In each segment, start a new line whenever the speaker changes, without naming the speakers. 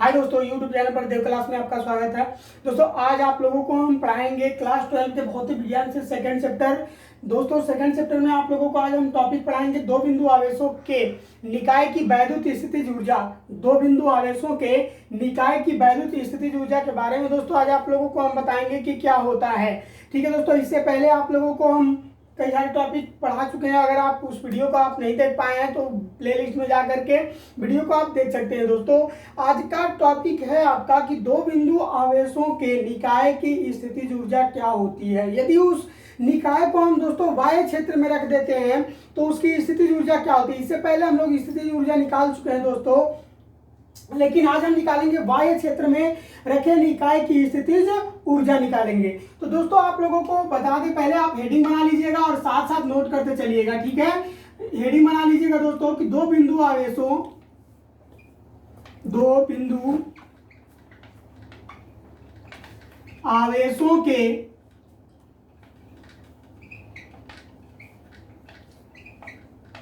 हाय दोस्तों, YouTube channel पर देव class में आपका स्वागत है। दोस्तों आज आप लोगों को हम पढ़ाएंगे क्लास 12 के भौतिक विज्ञान से सेकंड चैप्टर। दोस्तों सेकंड चैप्टर में आप लोगों को आज हम टॉपिक पढ़ाएंगे दो बिंदु आवेशों के निकाय की वैद्युत स्थितिज ऊर्जा। दो बिंदु आवेशों के निकाय की वैद्युत स्थितिज ऊर्जा के बारे में दोस्तों आज आप लोगों को हम बताएंगे कि क्या होता है। ठीक है दोस्तों, इससे पहले आप लोगों को हम कई सारे टॉपिक पढ़ा चुके हैं। अगर आप उस वीडियो को आप नहीं देख पाए हैं तो प्लेलिस्ट में जा करके वीडियो को आप देख सकते हैं। दोस्तों आज का टॉपिक है आपका कि दो बिंदु आवेशों के निकाय की स्थितिज ऊर्जा क्या होती है। यदि उस निकाय को हम दोस्तों बाह्य क्षेत्र में रख देते हैं तो उसकी स्थितिज ऊर्जा क्या होती है। इससे पहले हम लोग स्थितिज ऊर्जा निकाल चुके हैं दोस्तों, लेकिन आज हम निकालेंगे बाह्य क्षेत्र में रखे निकाय की स्थितिज ऊर्जा निकालेंगे। तो दोस्तों आप लोगों को बता दें, पहले आप हेडिंग बना लीजिएगा और साथ साथ नोट करते चलिएगा। ठीक है, हेडिंग बना लीजिएगा दोस्तों कि दो बिंदु आवेशों के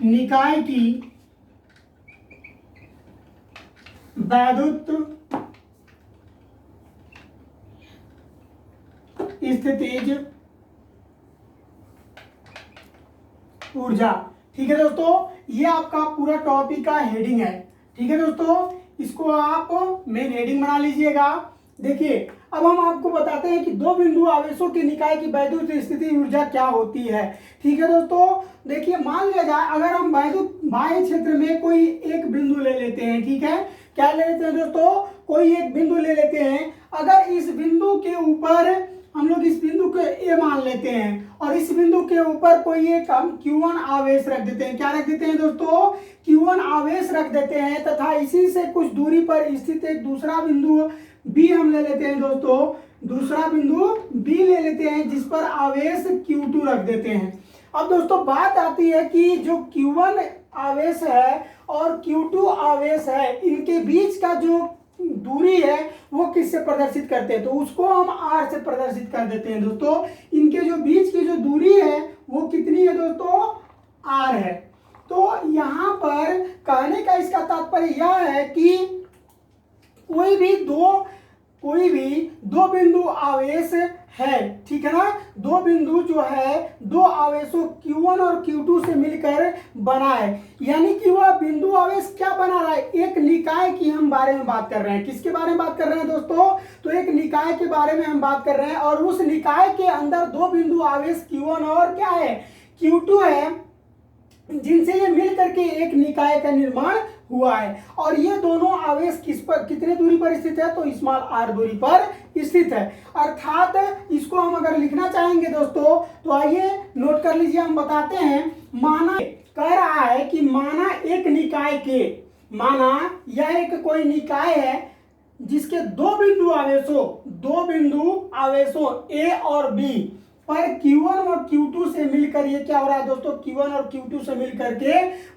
निकाय की वैद्युत स्थितिज ऊर्जा। ठीक है दोस्तों, ये आपका पूरा टॉपिक का हेडिंग है। ठीक है दोस्तों, इसको आप मेन हेडिंग बना लीजिएगा। देखिए अब हम आपको बताते हैं कि दो बिंदु आवेशों के निकाय की वैद्युत स्थितिज ऊर्जा क्या होती है। ठीक है दोस्तों, देखिए मान लिया जाए अगर हम वैद्युत बाह्य क्षेत्र में कोई एक बिंदु ले लेते हैं। ठीक है, क्या ले लेते हैं दोस्तों, कोई एक बिंदु ले लेते हैं। अगर इस बिंदु के ऊपर हम लोग इस बिंदु को ए मान लेते हैं और इस बिंदु के ऊपर कोई एक हम Q1 आवेश रख देते हैं। क्या रख देते हैं दोस्तों, Q1 आवेश रख देते हैं तथा इसी से कुछ दूरी पर स्थित एक दूसरा बिंदु बी हम ले लेते हैं। दोस्तों दूसरा बिंदु बी ले लेते हैं जिस पर आवेश Q2 रख देते हैं। अब दोस्तों बात आती है कि जो Q1 आवेश है और Q2 आवेश है, इनके बीच का जो दूरी है वो किससे प्रदर्शित करते हैं, तो उसको हम R से प्रदर्शित कर देते हैं। दोस्तों इनके जो बीच की जो दूरी है वो कितनी है दोस्तों, R है। तो यहाँ पर कहने का इसका तात्पर्य यह है कि कोई भी दो बिंदु आवेश है। ठीक है ना, दो बिंदु जो है दो आवेशों Q1 और Q2 से मिलकर बना है। यानी कि वह बिंदु आवेश क्या बना रहा है, एक निकाय की हम बारे में बात कर रहे हैं। किसके बारे में बात कर रहे हैं दोस्तों, तो एक निकाय के बारे में हम बात कर रहे हैं और उस निकाय के अंदर दो बिंदु आवेश Q1 और क्या है, Q2 है, जिनसे ये मिल करके एक निकाय का निर्माण हुआ है। और ये दोनों आवेश किस पर कितने दूरी पर स्थित है, तो स्मॉल r दूरी पर स्थित है। अर्थात इसको हम अगर लिखना चाहेंगे दोस्तों तो आइए नोट कर लीजिए, हम बताते हैं। माना कह रहा है कि माना यह एक कोई निकाय है जिसके दो बिंदु आवेशों ए और बी पर Q1 और Q2 से मिलकर ये क्या हो रहा है दोस्तों, Q1 और Q2 से मिलकर के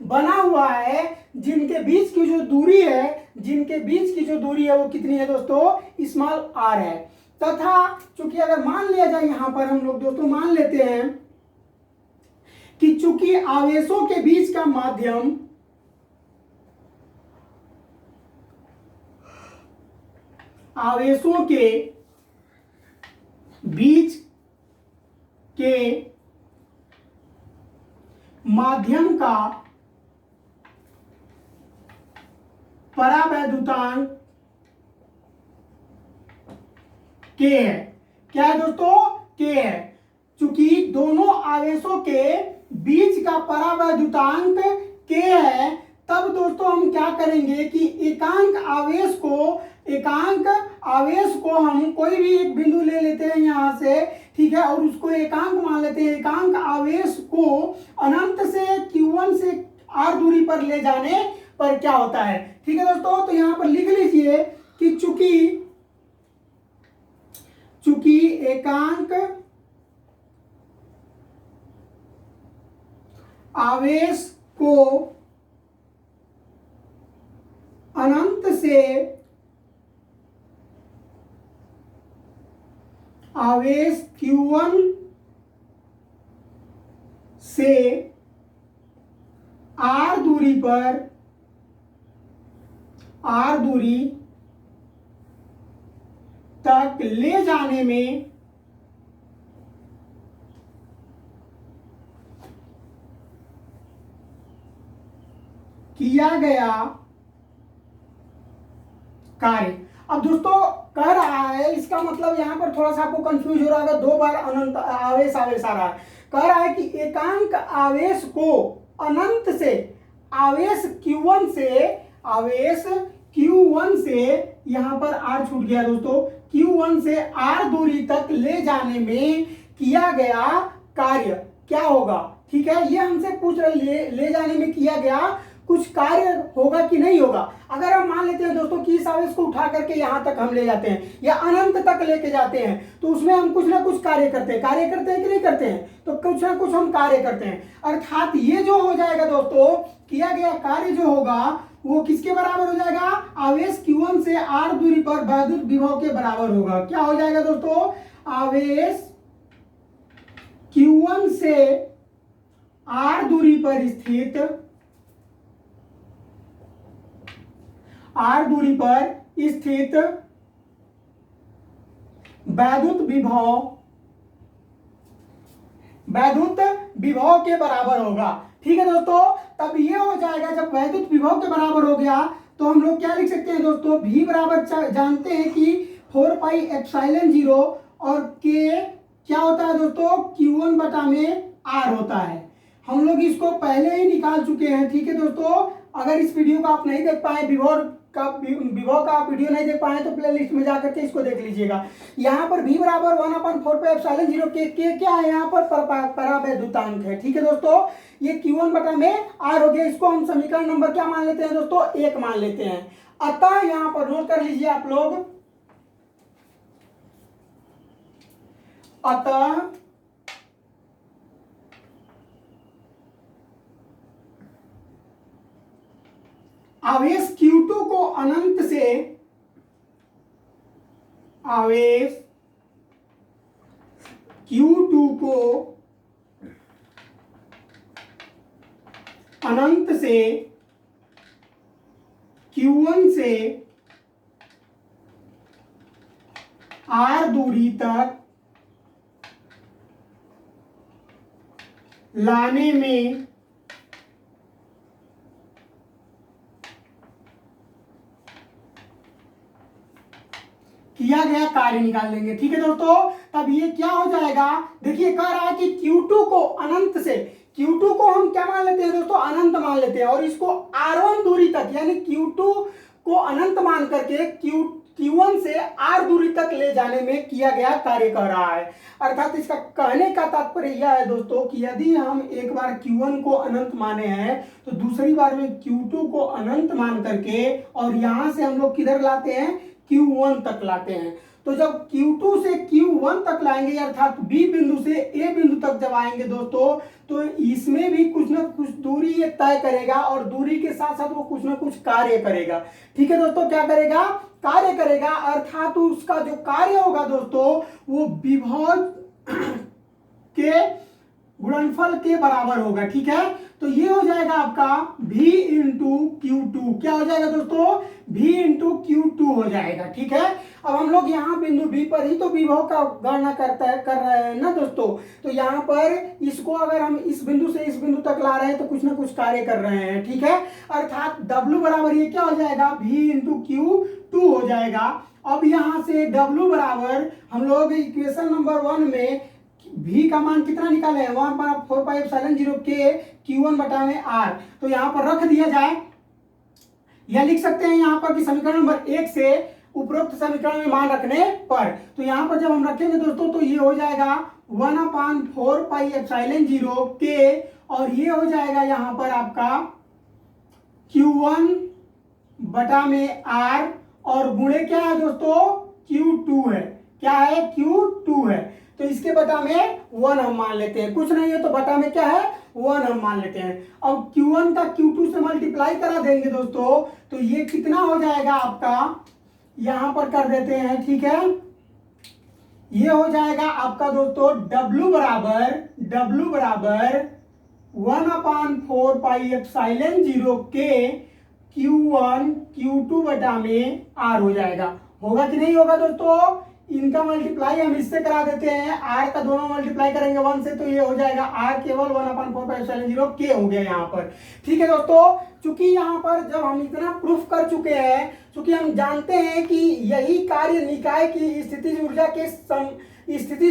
बना हुआ है, जिनके बीच की जो दूरी है वो कितनी है दोस्तों, स्मॉल r है। तथा चूंकि अगर मान लिया जाए यहां पर हम लोग दोस्तों मान लेते हैं कि चूंकि आवेशों के बीच का माध्यम आवेशों के बीच के माध्यम का परावैद्युतांक K है। क्या है दोस्तों, K है। चूंकि दोनों आवेशों के बीच का परावैद्युतांक K है, तब दोस्तों हम क्या करेंगे कि एकांक आवेश को हम कोई भी एक बिंदु ले लेते हैं यहां से। ठीक है, और उसको एकांक मान लेते हैं। एकांक आवेश को अनंत से Q1 से R दूरी पर ले जाने पर क्या होता है। ठीक है दोस्तों, तो यहां पर लिख लीजिए कि चूंकि एकांक आवेश को अनंत से आवेश Q1 से R दूरी तक ले जाने में किया गया कार्य। अब दोस्तों कह रहा है, इसका मतलब यहां पर थोड़ा सा आपको कंफ्यूज हो रहा होगा, दो बार अनंत आवेश आवेश आ रहा है। कह रहा है कि एकांक आवेश को अनंत से आवेश Q1 से यहां पर R छूट गया दोस्तों, Q1 से R दूरी तक ले जाने में किया गया कार्य क्या होगा। ठीक है, ये हमसे पूछ रहे ले जाने में किया गया कुछ कार्य होगा कि नहीं होगा। अगर हम मान लेते हैं दोस्तों कि इस आवेश को उठा करके यहां तक हम ले जाते हैं या अनंत तक लेके जाते हैं, तो उसमें हम कुछ ना कुछ कार्य करते हैं कि नहीं करते हैं, तो कुछ ना कुछ हम कार्य करते हैं। अर्थात ये जो हो जाएगा दोस्तों, किया गया कार्य जो होगा वो किसके बराबर हो जाएगा, आवेश Q1 से R दूरी पर वैद्युत विभव के बराबर होगा। क्या हो जाएगा दोस्तों, आवेश Q1 से R दूरी पर स्थित वैद्युत विभव के बराबर होगा। ठीक है दोस्तों, तब ये हो जाएगा, जब वैद्युत विभव के बराबर हो गया तो हम लोग क्या लिख सकते हैं दोस्तों, V बराबर जानते हैं कि 4 पाई एप्सिलॉन 0 और K क्या होता है दोस्तों, Q1 बटा में R होता है। हम लोग इसको पहले ही निकाल चुके हैं। ठीक है दोस्तों, अगर इस वीडियो को आप नहीं देख पाए, विभव का आप वीडियो नहीं देख पाए, तो प्लेलिस्ट में जाकर के इसको देख लीजिएगा। यहाँ पर V बराबर 1/4 पाई एप्सिलॉन 0 के क्या है, यहाँ पर परावैद्युतांक है। ठीक है दोस्तों, ये Q1 बटा में R हो गया। इसको हम समीकरण नंबर क्या मान लेते हैं दोस्तों, 1 मान लेते हैं। अतः यहाँ पर नोट कर लीजिए आप लोग, अतः आवेश Q2 को अनंत से Q1 से R दूरी तक लाने में किया गया कार्य निकाल लेंगे। ठीक है दोस्तों, तब ये क्या हो जाएगा, देखिए कह रहा है कि Q2 को अनंत से, Q2 को हम क्या मान लेते हैं दोस्तों, अनंत मान लेते हैं, और इसको R1 दूरी तक यानी Q2 को अनंत मान करके Q1 से R दूरी तक ले जाने में किया गया कार्य कह रहा है। अर्थात इसका कहने का तात्पर्य यह है दोस्तों कि यदि हम एक बार Q1 को अनंत माने हैं तो दूसरी बार में Q2 को अनंत मान करके और यहां से हम लोग किधर लाते हैं, Q1 तक लाते हैं। तो जब Q2 से Q1 तक लाएंगे, अर्थात B बिंदु से A बिंदु तक जब आएंगे दोस्तों, तो इसमें भी कुछ ना कुछ दूरी ये तय करेगा और दूरी के साथ साथ वो कुछ ना कुछ कार्य करेगा। ठीक है दोस्तों, क्या करेगा, कार्य करेगा। अर्थात उसका जो कार्य होगा दोस्तों वो विभव के गुणनफल के बराबर होगा। ठीक है, तो ये हो जाएगा आपका V इंटू Q2। क्या हो जाएगा दोस्तों, V इंटू Q2 हो जाएगा। ठीक है, अब हम लोग यहाँ बिंदु B पर ही तो विभव का गणना कर रहे हैं ना दोस्तों, तो यहाँ पर इसको अगर हम इस बिंदु से इस बिंदु तक ला रहे हैं तो कुछ ना कुछ कार्य कर रहे हैं। ठीक है, अर्थात W बराबर ये क्या हो जाएगा, V इंटू Q2 हो जाएगा। अब यहाँ से W बराबर हम लोग इक्वेशन नंबर 1 में V का मान कितना निकाले हैं, 1/4 पाई एप्सिलॉन 0 के Q1 बटा में R, तो यहाँ पर रख दिया जाए। यह लिख सकते हैं यहाँ पर कि समीकरण नंबर 1 से उपरोक्त समीकरण में मान रखने पर, तो यहाँ पर जब हम रखेंगे दोस्तों तो ये हो जाएगा 1/4 पाई एप्सिलॉन 0 के, और ये हो जाएगा यहाँ पर आपका Q1 बटा में R, और गुणे क्या है दोस्तों, Q2 है। क्या है, Q2 है, तो इसके बटा में 1 हम मान लेते हैं, कुछ नहीं है तो बटा में क्या है 1 हम मान लेते हैं। अब Q1 का Q2 से मल्टीप्लाई करा देंगे दोस्तों, तो ये कितना हो जाएगा आपका, यहां पर कर देते हैं। ठीक है, ये हो जाएगा आपका दोस्तों W बराबर 1/4 पाई एप्सिलॉन 0 के Q1 Q2 बटा में R हो जाएगा। होगा कि नहीं होगा दोस्तों, इनका मल्टीप्लाई हम इससे करा देते हैं, आर का दोनों मल्टीप्लाई करेंगे 1 से तो ये हो जाएगा आर केवल 1/4 के हो गया यहाँ पर। ठीक है दोस्तों, चूंकि यहाँ पर जब हम इतना प्रूफ कर चुके हैं, चूंकि हम जानते हैं कि यही कार्य निकाय की स्थितिज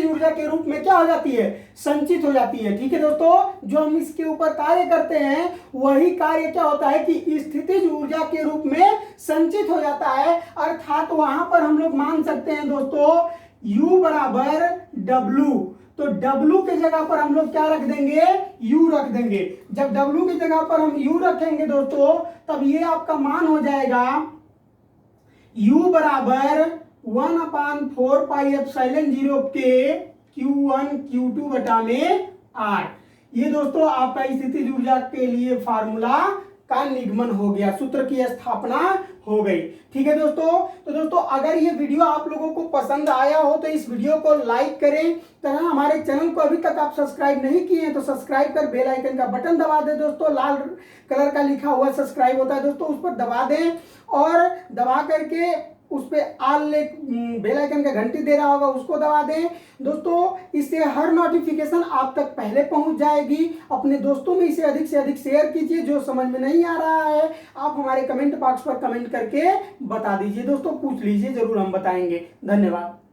ऊर्जा के रूप में क्या हो जाती है, संचित हो जाती है। ठीक है दोस्तों, जो हम इसके ऊपर कार्य करते हैं वही कार्य क्या होता है कि स्थितिज ऊर्जा के रूप में संचित हो जाता है। अर्थात वहां पर हम लोग मान सकते हैं दोस्तों U बराबर W, तो W के जगह पर हम लोग क्या रख देंगे, U रख देंगे। जब W की जगह पर हम U रखेंगे दोस्तों, तब ये आपका मान हो जाएगा U बराबर 1/4πε0 के Q1 Q2 बटा में R। ये दोस्तों आपका स्थितिज ऊर्जा के लिए फार्मूला का निगमन हो गया, सूत्र की स्थापना हो गई। ठीक है दोस्तों, तो दोस्तों अगर ये वीडियो आप लोगों को पसंद आया हो तो इस वीडियो को लाइक करें, तथा हमारे चैनल को अभी तक आप सब्सक्राइब नहीं किए हैं तो सब्सक्राइब कर बेल आइकन का बटन दबा दें दोस्तों, लाल कलर का लिखा हुआ सब्सक्राइब होता है दोस्तों, उस पर दबा दें और दबा करके उस पे बेल आइकन का घंटी दे रहा होगा उसको दबा दें दोस्तों। इससे हर नोटिफिकेशन आप तक पहले पहुंच जाएगी। अपने दोस्तों में इसे अधिक से अधिक शेयर कीजिए। जो समझ में नहीं आ रहा है आप हमारे कमेंट बॉक्स पर कमेंट करके बता दीजिए दोस्तों, पूछ लीजिए, जरूर हम बताएंगे। धन्यवाद।